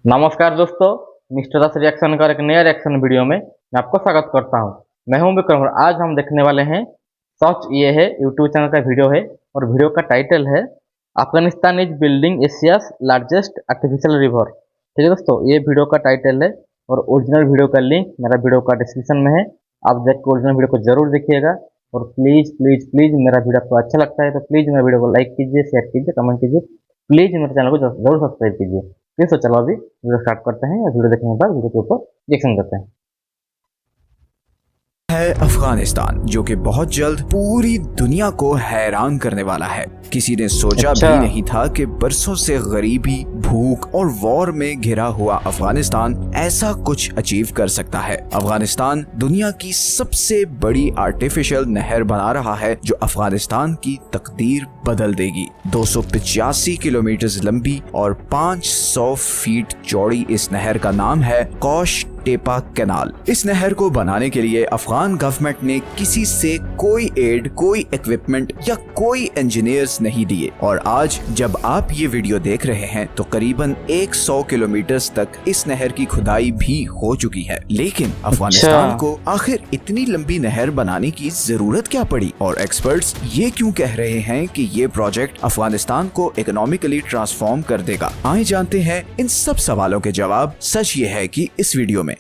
नमस्कार दोस्तों, मिस्टर दास रिएक्शन का एक नया रिएक्शन वीडियो में मैं आपको स्वागत करता हूं। मैं हूं विक्रम और आज हम देखने वाले हैं सच ये है यूट्यूब चैनल का वीडियो है और वीडियो का टाइटल है Afghanistan is building Asia's largest artificial river. ठीक है दोस्तों, ये वीडियो का टाइटल है और ओरिजिनल वीडियो का लिंक मेरा वीडियो का डिस्क्रिप्शन में है। आप देख के ओरिजिनल वीडियो को जरूर देखिएगा और प्लीज़ प्लीज़ प्लीज़ मेरा वीडियो आपको अच्छा लगता है तो प्लीज़ मेरा वीडियो को लाइक कीजिए, शेयर कीजिए, कमेंट कीजिए। प्लीज़ मेरे चैनल को जरूर सब्सक्राइब कीजिए। फिर तो चलो अभी वीडियो स्टार्ट करते हैं और वीडियो देखने के बाद वीडियो के ऊपर रिएक्शन करते हैं। है अफगानिस्तान, जो कि बहुत जल्द पूरी दुनिया को हैरान करने वाला है। किसी ने सोचा भी नहीं था कि बरसों से गरीबी, भूख और वॉर में घिरा हुआ अफगानिस्तान ऐसा कुछ अचीव कर सकता है। अफगानिस्तान दुनिया की सबसे बड़ी आर्टिफिशियल नहर बना रहा है जो अफगानिस्तान की तकदीर बदल देगी। 285 किलोमीटर लंबी और 500 फीट चौड़ी इस नहर का नाम है कौश टेपा कैनाल। इस नहर को बनाने के लिए अफगान गवर्नमेंट ने किसी से कोई एड, कोई इक्विपमेंट या कोई इंजीनियर्स नहीं दिए और आज जब आप ये वीडियो देख रहे हैं तो करीबन 100 किलोमीटर तक इस नहर की खुदाई भी हो चुकी है। लेकिन अफगानिस्तान को आखिर इतनी लंबी नहर बनाने की जरूरत क्या पड़ी और एक्सपर्ट्स ये क्यों कह रहे हैं कि ये प्रोजेक्ट अफगानिस्तान को इकोनॉमिकली ट्रांसफॉर्म कर देगा? आइए जानते हैं इन सब सवालों के जवाब। सच ये है कि इस वीडियो में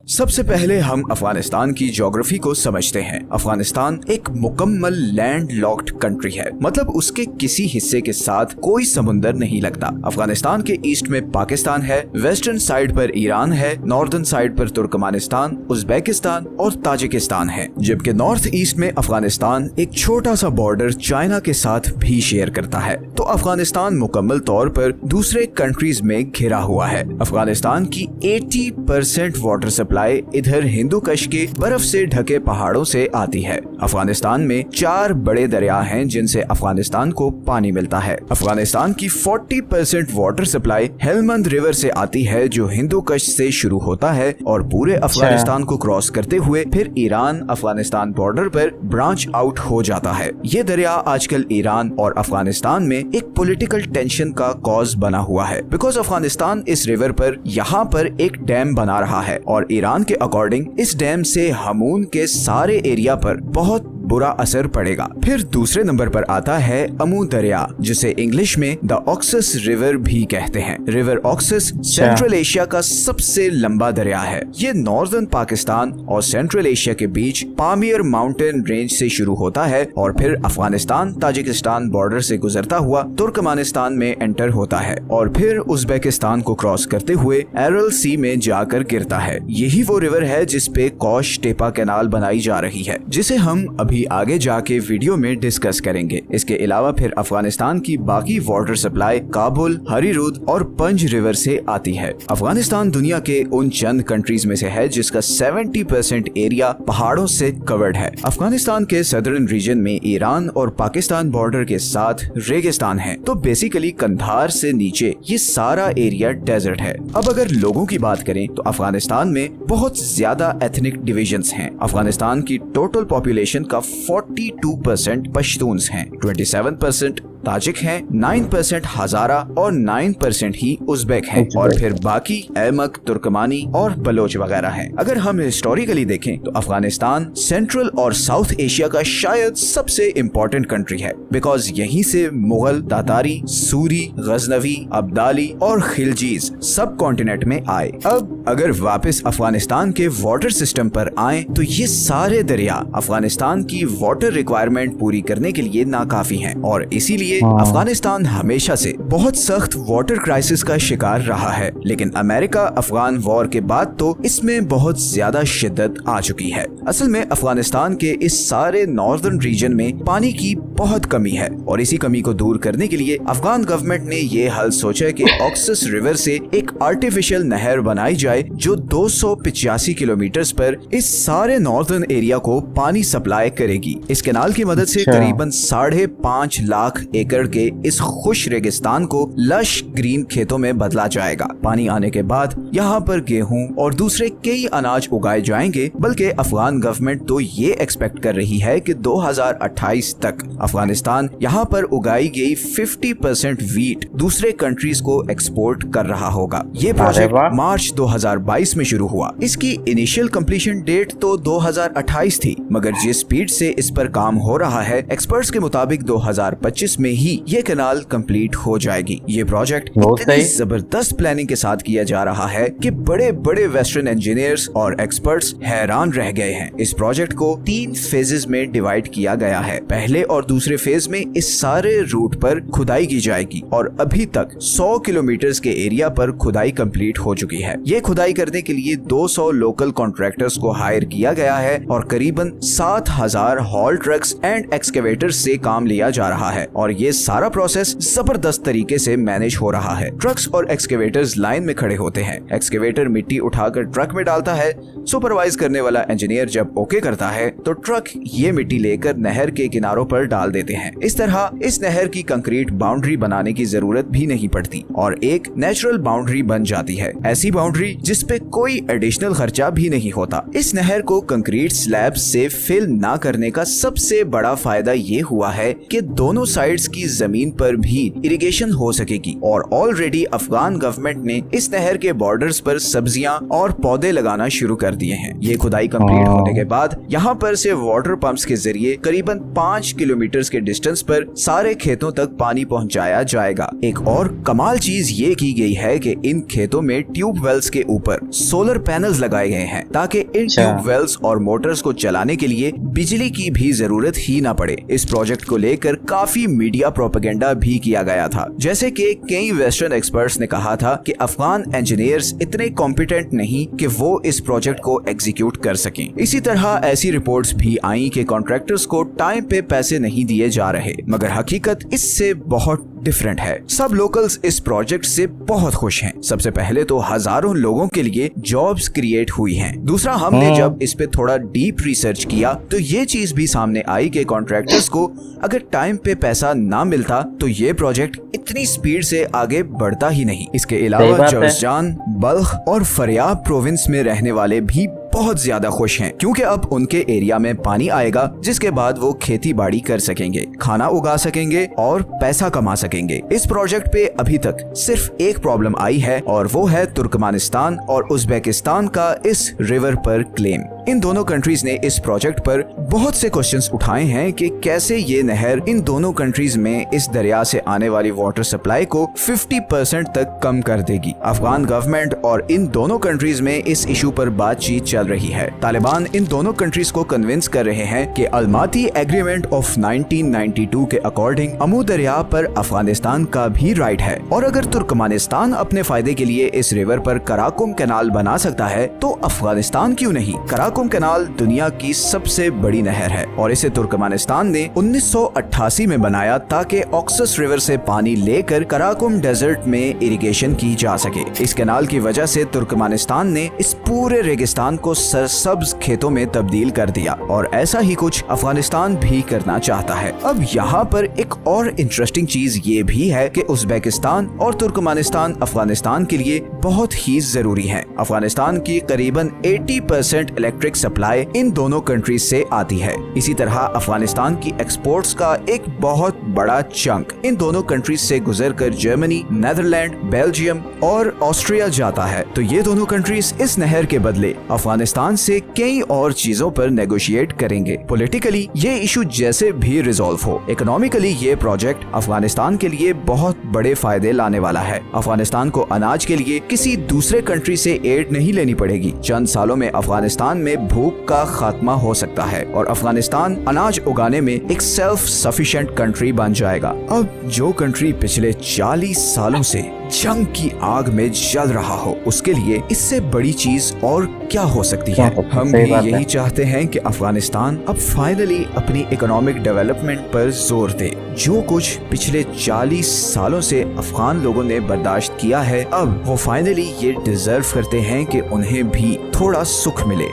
सबसे पहले हम अफगानिस्तान की ज्योग्राफी को समझते हैं। अफगानिस्तान एक मुकम्मल लैंड लॉक्ड कंट्री है, मतलब उसके किसी हिस्से के साथ कोई समुंदर नहीं लगता। अफगानिस्तान के ईस्ट में पाकिस्तान है, वेस्टर्न साइड पर ईरान है, नॉर्दर्न साइड पर तुर्कमेनिस्तान, उज्बेकिस्तान और ताजिकिस्तान है, जबकि नॉर्थ ईस्ट में अफगानिस्तान एक छोटा सा बॉर्डर चाइना के साथ भी शेयर करता है। तो अफगानिस्तान मुकम्मल तौर पर दूसरे कंट्रीज में घिरा हुआ है। अफगानिस्तान की 80% वाटर सप्लाई इधर हिंदू कश के बर्फ से ढके पहाड़ों से आती है। अफगानिस्तान में 4 बड़े दरिया हैं जिनसे अफगानिस्तान को पानी मिलता है। अफगानिस्तान की 40% वाटर सप्लाई हेलमंद रिवर से आती है जो हिंदू कश से शुरू होता है और पूरे अफगानिस्तान को क्रॉस करते हुए फिर ईरान अफगानिस्तान बॉर्डर पर ब्रांच आउट हो जाता है। ये दरिया आजकल ईरान और अफगानिस्तान में एक पॉलिटिकल टेंशन का कॉज बना हुआ है, बिकॉज अफगानिस्तान इस रिवर पर यहाँ पर एक डैम बना रहा है और ईरान के अकॉर्डिंग इस डैम से हमून के सारे एरिया पर बहुत बुरा असर पड़ेगा। फिर दूसरे नंबर पर आता है अमू दरिया, जिसे इंग्लिश में द ऑक्सस रिवर भी कहते हैं। रिवर ऑक्सस सेंट्रल एशिया का सबसे लंबा दरिया है। ये नॉर्दर्न पाकिस्तान और सेंट्रल एशिया के बीच पामीर माउंटेन रेंज से शुरू होता है और फिर अफगानिस्तान ताजिकिस्तान बॉर्डर से गुजरता हुआ तुर्कमेनिस्तान में एंटर होता है और फिर उज्बेकिस्तान को क्रॉस करते हुए एरल सी में जाकर गिरता है। यही वो रिवर है जिसपे कौश टेपा कैनाल बनाई जा रही है, जिसे हम अभी आगे जाके वीडियो में डिस्कस करेंगे। इसके अलावा फिर अफगानिस्तान की बाकी वाटर सप्लाई काबुल, हरीरूद और पंज रिवर से आती है। अफगानिस्तान दुनिया के उन चंद कंट्रीज में से है जिसका 70% एरिया पहाड़ों से कवर्ड है। अफगानिस्तान के सदर्न रीजन में ईरान और पाकिस्तान बॉर्डर के साथ रेगिस्तान है, तो बेसिकली कंधार से नीचे ये सारा एरिया डेजर्ट है। अब अगर लोगों की बात करें तो अफगानिस्तान में बहुत ज्यादा एथनिक डिविजन्स हैं। अफगानिस्तान की टोटल पॉपुलेशन का 42% पश्तून्स हैं, 27% ताजिक हैं, 9% हजारा और 9% ही उज्बेक हैं और फिर बाकी अहमक, तुर्कमानी और बलोच वगैरह हैं। अगर हम हिस्टोरिकली देखें तो अफगानिस्तान सेंट्रल और साउथ एशिया का शायद सबसे इम्पोर्टेंट कंट्री है, बिकॉज यहीं से मुगल, तातारी, सूरी, गजनवी, अब्दाली और खिलजीज सब कॉन्टिनेंट में आए। अब अगर वापस अफगानिस्तान के वाटर सिस्टम पर आए तो ये सारे दरिया अफगानिस्तान की वाटर रिक्वायरमेंट पूरी करने के लिए नाकाफी हैं और इसीलिए अफगानिस्तान हमेशा से बहुत सख्त वाटर क्राइसिस का शिकार रहा है। लेकिन अमेरिका अफगान वॉर के बाद तो इसमें बहुत ज्यादा शिद्दत आ चुकी है। असल में अफगानिस्तान के इस सारे नॉर्दर्न रीजन में पानी की बहुत कमी है और इसी कमी को दूर करने के लिए अफगान गवर्नमेंट ने ये हल सोचा कि ऑक्सस रिवर से एक आर्टिफिशियल नहर बनाई जाए जो 285 किलोमीटर पर इस सारे नॉर्दर्न एरिया को पानी सप्लाई करेगी। इस कैनाल की मदद से करीबन 5.5 लाख एकड़ के इस खुश रेगिस्तान को लश ग्रीन खेतों में बदला जाएगा। पानी आने के बाद यहाँ पर गेहूं और दूसरे कई अनाज उगाए जाएंगे, बल्कि अफगान गवर्नमेंट तो ये एक्सपेक्ट कर रही है कि 2028 तक अफगानिस्तान यहाँ पर उगाई गई 50% वीट दूसरे कंट्रीज को एक्सपोर्ट कर रहा होगा। ये प्रोजेक्ट मार्च 2022 में शुरू हुआ। इसकी इनिशियल कंप्लीशन डेट तो 2028 थी, मगर जिस स्पीड से इस पर काम हो रहा है, एक्सपर्ट्स के मुताबिक 2025 में ही ये कैनाल कंप्लीट हो जाएगी। ये प्रोजेक्ट इतनी जबरदस्त प्लानिंग के साथ किया जा रहा है कि बड़े बड़े वेस्टर्न इंजीनियर्स और एक्सपर्ट्स हैरान रह गए हैं। इस प्रोजेक्ट को 3 फेजेस में डिवाइड किया गया है। पहले और दूसरे फेज में इस सारे रूट पर खुदाई की जाएगी और अभी तक 100 किलोमीटर के एरिया पर खुदाई कंप्लीट हो चुकी है। ये खुदाई करने के लिए 200 लोकल कॉन्ट्रैक्टर्स को हायर किया गया है और करीबन 7000 हॉल ट्रक्स एंड एक्सकेवेटर्स से काम लिया जा रहा है और ये सारा प्रोसेस जबरदस्त तरीके से मैनेज हो रहा है। ट्रक्स और एक्सकेवेटर्स लाइन में खड़े होते हैं। एक्सकेवेटर मिट्टी उठाकर ट्रक में डालता है। सुपरवाइज करने वाला इंजीनियर जब ओके करता है तो ट्रक ये मिट्टी लेकर नहर के किनारों पर डाल देते हैं। इस तरह इस नहर की कंक्रीट बाउंड्री बनाने की जरूरत भी नहीं पड़ती और एक नेचुरल बाउंड्री बन जाती है। ऐसी बाउंड्री जिसपे कोई एडिशनल खर्चा भी नहीं होता। इस नहर को कंक्रीट स्लैब से फिल ना करने का सबसे बड़ा फायदा ये हुआ है कि दोनों साइड्स की जमीन पर भी इरिगेशन हो सकेगी और ऑलरेडी अफगान गवर्नमेंट ने इस नहर के बॉर्डर्स पर सब्जियां और पौधे लगाना शुरू कर दिए हैं। ये खुदाई कंप्लीट होने के बाद यहाँ पर से वाटर पंप्स के जरिए करीबन 5 किलोमीटर के डिस्टेंस पर सारे खेतों तक पानी पहुँचाया जाएगा। एक और कमाल चीज ये की गई है कि इन खेतों में ट्यूब वेल्स के ऊपर सोलर पैनल्स लगाए गए हैं ताकि इन ट्यूब वेल्स और मोटर्स को चलाने के लिए बिजली की भी जरूरत ही ना पड़े। इस प्रोजेक्ट को लेकर काफी मीडिया प्रोपेगेंडा भी किया गया था, जैसे कि कई वेस्टर्न एक्सपर्ट्स ने कहा था कि अफगान इंजीनियर्स इतने कॉम्पिटेंट नहीं कि वो इस प्रोजेक्ट को एग्जीक्यूट कर सकें। इसी तरह ऐसी रिपोर्ट्स भी आई कि कॉन्ट्रैक्टर्स को टाइम पे पैसे नहीं दिए जा रहे, मगर हकीकत इससे बहुत डिफरेंट है। सब लोकल्स इस प्रोजेक्ट से बहुत खुश हैं। सबसे पहले तो हजारों लोगों के लिए जॉब्स क्रिएट हुई हैं। दूसरा, हमने जब इस पे थोड़ा डीप रिसर्च किया तो ये चीज भी सामने आई कि कॉन्ट्रैक्टर्स को अगर टाइम पे पैसा ना मिलता तो ये प्रोजेक्ट इतनी स्पीड से आगे बढ़ता ही नहीं। इसके अलावा जौजजान, बल्ख और फरियाब प्रोविंस में रहने वाले भी बहुत ज्यादा खुश हैं क्योंकि अब उनके एरिया में पानी आएगा, जिसके बाद वो खेती बाड़ी कर सकेंगे, खाना उगा सकेंगे और पैसा कमा सकेंगे। इस प्रोजेक्ट पे अभी तक सिर्फ एक प्रॉब्लम आई है और वो है तुर्कमेनिस्तान और उज्बेकिस्तान का इस रिवर पर क्लेम। इन दोनों कंट्रीज ने इस प्रोजेक्ट पर बहुत से क्वेश्चंस उठाए हैं कि कैसे ये नहर इन दोनों कंट्रीज में इस दरिया से आने वाली वाटर सप्लाई को 50% तक कम कर देगी। अफगान गवर्नमेंट और इन दोनों कंट्रीज में इस इशू पर बातचीत चल रही है। तालिबान इन दोनों कंट्रीज को कन्विंस कर रहे हैं कि अलमाती एग्रीमेंट ऑफ 1992 के अकॉर्डिंग अमू दरिया पर अफगानिस्तान का भी राइट है और अगर तुर्कमेनिस्तान अपने फायदे के लिए इस रिवर पर कराकुम कैनाल बना सकता है तो अफगानिस्तान क्यों नहीं। कराकुम कैनाल दुनिया की सबसे बड़ी नहर है और इसे तुर्कमेनिस्तान ने 1988 में बनाया ताकि ऑक्सस रिवर से पानी लेकर कराकुम डेजर्ट में इरिगेशन की जा सके। इस कैनाल की वजह से तुर्कमेनिस्तान ने इस पूरे रेगिस्तान को सरसब्ज खेतों में तब्दील कर दिया और ऐसा ही कुछ अफगानिस्तान भी करना चाहता है। अब यहाँ पर एक और इंटरेस्टिंग चीज ये भी है कि उज्बेकिस्तान और तुर्कमेनिस्तान अफगानिस्तान के लिए बहुत ही जरूरी है। अफगानिस्तान की करीबन 80% इलेक्ट्रिक सप्लाई इन दोनों कंट्रीज से आती है। इसी तरह अफगानिस्तान की एक्सपोर्ट्स का एक बहुत बड़ा चंक इन दोनों कंट्रीज से गुजरकर जर्मनी, नेदरलैंड, बेल्जियम और ऑस्ट्रिया जाता है। तो ये दोनों कंट्रीज इस नहर के बदले अफगानिस्तान से कई और चीजों पर नेगोशिएट करेंगे। पॉलिटिकली ये इशू जैसे भी रिजॉल्व हो, इकोनॉमिकली ये प्रोजेक्ट अफगानिस्तान के लिए बहुत बड़े फायदे लाने वाला है। अफगानिस्तान को अनाज के लिए किसी दूसरे कंट्री से एड नहीं लेनी पड़ेगी। चंद सालों में अफगानिस्तान में भूख का खात्मा हो सकता है और अफगानिस्तान अनाज उगाने में एक सेल्फ सफिशिएंट कंट्री बन जाएगा। अब जो कंट्री पिछले 40 सालों से जंग की आग में जल रहा हो, उसके लिए इससे बड़ी चीज और क्या हो सकती है। हम भी यही चाहते हैं कि अफगानिस्तान अब फाइनली अपनी इकोनॉमिक डेवलपमेंट पर जोर दे। जो कुछ पिछले 40 सालों से अफगान लोगों ने बर्दाश्त किया है, अब वो फाइनली ये डिजर्व करते हैं कि उन्हें भी थोड़ा सुख मिले।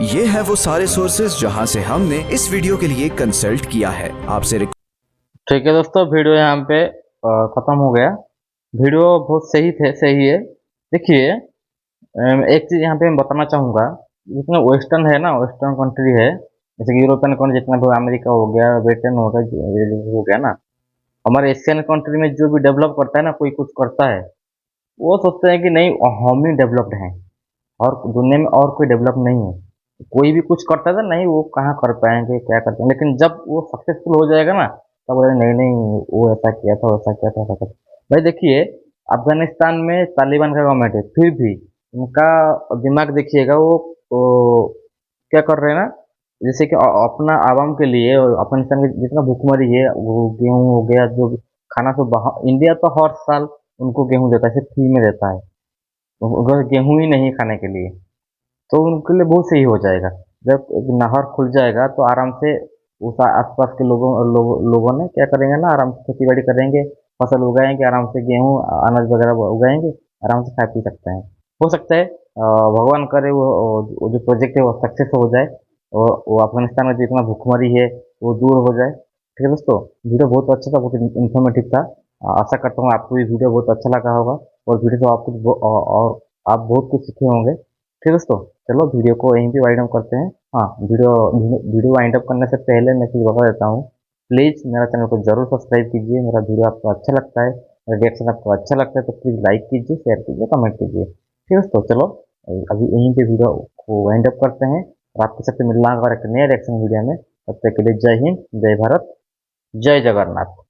ये है वो सारे सोर्सेज जहां से हमने इस वीडियो के लिए कंसल्ट किया है। आपसे ठीक है दोस्तों, वीडियो यहाँ पे खत्म हो गया। वीडियो बहुत सही है। देखिए, एक चीज़ यहाँ पे मैं बताना चाहूँगा, जिसमें वेस्टर्न है ना, वेस्टर्न कंट्री है, जैसे कि यूरोपियन कंट्री जितना भी अमेरिका हो गया, ब्रिटेन हो गया, हो गया ना, हमारे एशियन कंट्री में जो भी डेवलप करता है ना, कोई कुछ करता है, वो सोचते हैं कि नहीं हम ही डेवलप्ड हैं और दुनिया में और कोई डेवलप नहीं है। कोई भी कुछ करता था नहीं, वो कहाँ कर पाएंगे, क्या करते हैं, लेकिन जब वो सक्सेसफुल हो जाएगा ना, तब बोले नहीं नहीं वो ऐसा किया था, वैसा किया था, वैसा किया था। भाई देखिए, अफगानिस्तान में तालिबान का गवर्नमेंट है, फिर भी उनका दिमाग देखिएगा, वो क्या कर रहे हैं ना, जैसे कि अपना आवाम के लिए और अफगानिस्तान के जितना भूखमरी है, वो गेहूं हो गया, जो भी खाना सब बाहर, इंडिया तो हर साल उनको गेहूं देता है, सिर्फ फ्री में देता है, अगर गेहूं ही नहीं खाने के लिए, तो उनके लिए बहुत सही हो जाएगा। जब एक नहर खुल जाएगा तो आराम से उस आसपास के लोगों ने क्या करेंगे ना, आराम से खेती बाड़ी करेंगे, फसल उगाएंगे, आराम से गेहूं अनाज वगैरह उगाएंगे, आराम से खा पी सकते हैं। हो सकता है भगवान करे वो जो प्रोजेक्ट है वो सक्सेस हो जाए और वो अफगानिस्तान में जितना भूखमरी है वो दूर हो जाए। ठीक है दोस्तों, वीडियो बहुत अच्छा था, बहुत इन्फॉर्मेटिव था। आशा करता हूँ आपको ये वीडियो बहुत अच्छा लगा होगा और वीडियो से आपको और आप बहुत कुछ सीखे होंगे। ठीक है दोस्तों, चलो वीडियो को यहीं पे वाइंड अप करते हैं। हाँ, वीडियो वाइंड अप करने से पहले मैं कुछ बता देता हूँ। प्लीज़ मेरा चैनल को जरूर सब्सक्राइब कीजिए। मेरा वीडियो आपको अच्छा लगता है, मेरा रिएक्शन आपको अच्छा लगता है तो प्लीज़ लाइक कीजिए, शेयर कीजिए, कमेंट कीजिए। ठीक है दोस्तों, चलो अभी यहीं पे वीडियो को वाइंड अप करते हैं और आपके साथ मिलना होगा एक नए रिएक्शन वीडियो में। तब तक के लिए जय हिंद, जय भारत, जय जगन्नाथ।